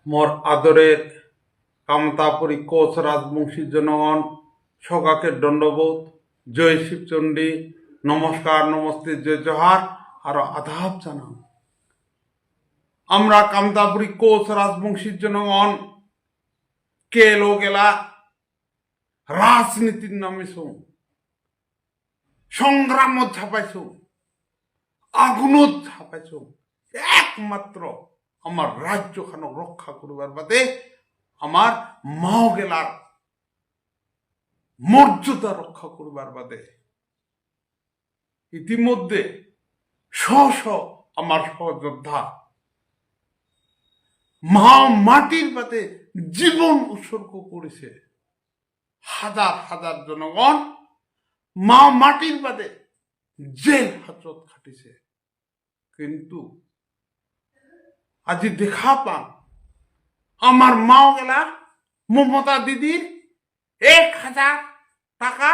মোর আদরের কামতাপুরী কোচ রাজবংশী জনগণ সকাকে দণ্ডবোধ জয় শিবচণ্ডী নমস্কার নমস্তে জয় জোহার আর আদাব জানাম। আমরা কামতাপুরী কোচ রাজবংশীর জনগণ কেলো গেলা রাজনীতির নামিছো সংগ্রামত ঝাপাইছো আগুনত ঝাপাইছো একমাত্র আমার রাজ্যখানক রক্ষা করবার বাদে আমার মাও গেলার মর্যাদা রক্ষা করবার বাদে ইতিমধ্যে আমার সহযোদ্ধা মা মাটির বাদে জীবন উৎসর্গ করেছে। হাজার হাজার জনগণ মা মাটির বাদে জেল হাজত খাটিছে, কিন্তু আজি দেখা পান আমার মাও গেলা মমতা দিদির 1000 টাকা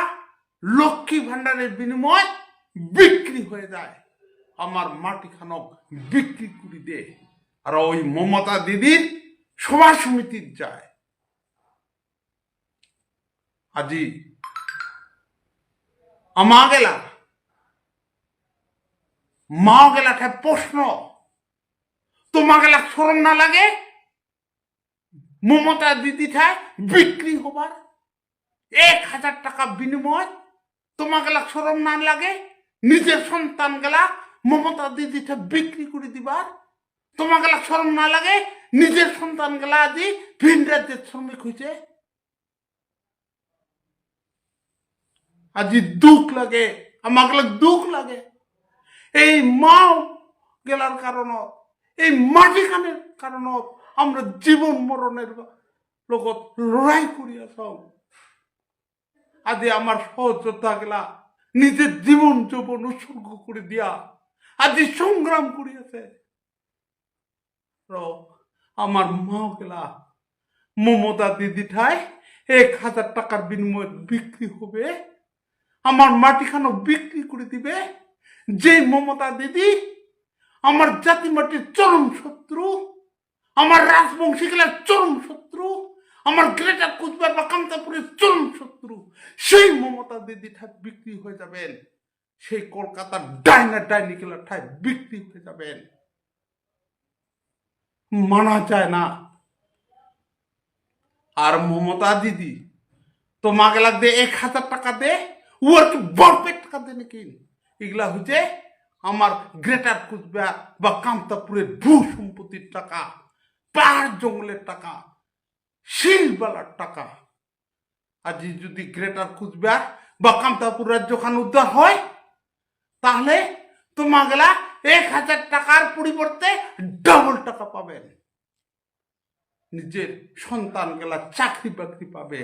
লক্ষ্মী ভান্ডারের বিনিময় বিক্রি হয়ে যায়, আমার মাটি খানক বিক্রি করে দে আর ওই মমতা দিদির সভা সমিতির যায়। আজি আমা গেলা মা গেলা প্রশ্ন তোমা গেলা শরম না লাগে মমতা দিদি ঠায় বিক্রি হবার 1000 টাকা বিনিময়? তোমা গেলা শরম না লাগে নিজের সন্তান গেলা মমতা দিদি ঠায় বিক্রি করে দিবার? তোমা গেলা শরম না লাগে নিজের সন্তান গেলা আজি ভিন রাজ্যের শ্রমিক হয়েছে? আজি দুঃখ লাগে, আমার গেলা দুঃখ লাগে। এই মাও গেলার কারণত, এই মাটি খানের কারণত আমরা জীবন মরণের লগত লড়াই করি আসাম। আদি আমার সহযোদ্ধা গেলা নিজের জীবন যৌবন উৎসর্গ করে দিয়া আজি সংগ্রাম করিয়াছে। আমার মাও গেলা মমতা দিদি ঠায় 1000 টাকার বিনিময়ে বিক্রি হবে, আমার মাটি খানো বিক্রি করে দিবে। যে মমতা দিদি আমার জাতি মাটির চরম শত্রু, আমার রাজবংশী গেলার চরম শত্রু, আমার গ্রেটার কুচবিহার বা কামতাপুরের চরম শত্রু, সেই মমতা দিদি ঠায় বিক্রি হয়ে যাবেন, সেই কলকাতার ডাইনি গেলার ঠায় বিক্রি হয়ে যাবেন। মানা যায় না। আর মমতা দিদি তোমা গেলা দে 1000 টাকা দে, ওর কি বরপেট টাকা দে নাকি? এগুলা হচ্ছে আমার গ্রেটার কুচবিহার বা কামতাপুরের ভূ সম্পত্তির টাকা, পাহাড় জঙ্গলের টাকা, শিলবালার টাকা। আজ যদি গ্রেটার কুচবিহার বা কামতাপুর রাজ্যখান উদ্ধার হয়, তাহলে তোমা গেলা 1000 টাকার পরিবর্তে ডাবল টাকা পাবেন। নিজের সন্তান গেলা চাকরি বাকরি পাবে,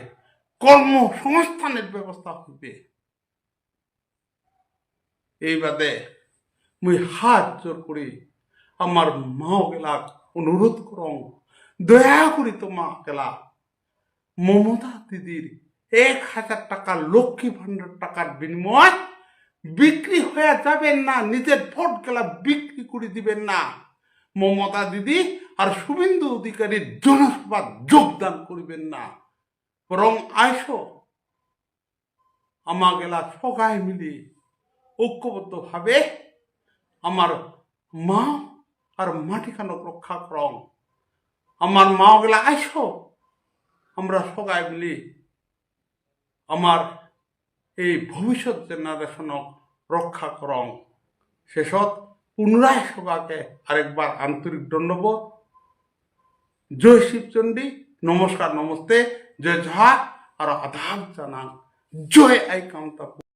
কর্মসংস্থানের ব্যবস্থা হবে। এই বাদে মুই হাত জোর করি আমার মাও গেলা অনুরোধ করং, দয়া করি তোমা গেলা মমতা দিদির 1000 টাকা লক্ষ্মী ভান্ডার টাকার বিনিময় বিক্রি হয়ে যাবেন না, নিজের ভোট গেলা বিক্রি করে দিবেন না। মমতা দিদি আর শুভেন্দু অধিকারীর জনসভা যোগদান করিবেন না, বরং আইসো আমা গেলা সবাই মিলি ঐক্যবদ্ধ ভাবে আমার মা আর মাটি খানক রক্ষা করং। আমার মা গেলা আইসো আমরা সবাই মিলি আমার এই ভবিষ্যৎ জেনারেশনক রক্ষা করং। শেষত পুনরায় সবাকে আরেকবার আন্তরিক ধন্যবাদ। জয় শিবচণ্ডী, নমস্কার নমস্তে, জয় জোহার আর আদাব জানান। জয় আই কামতাপুর।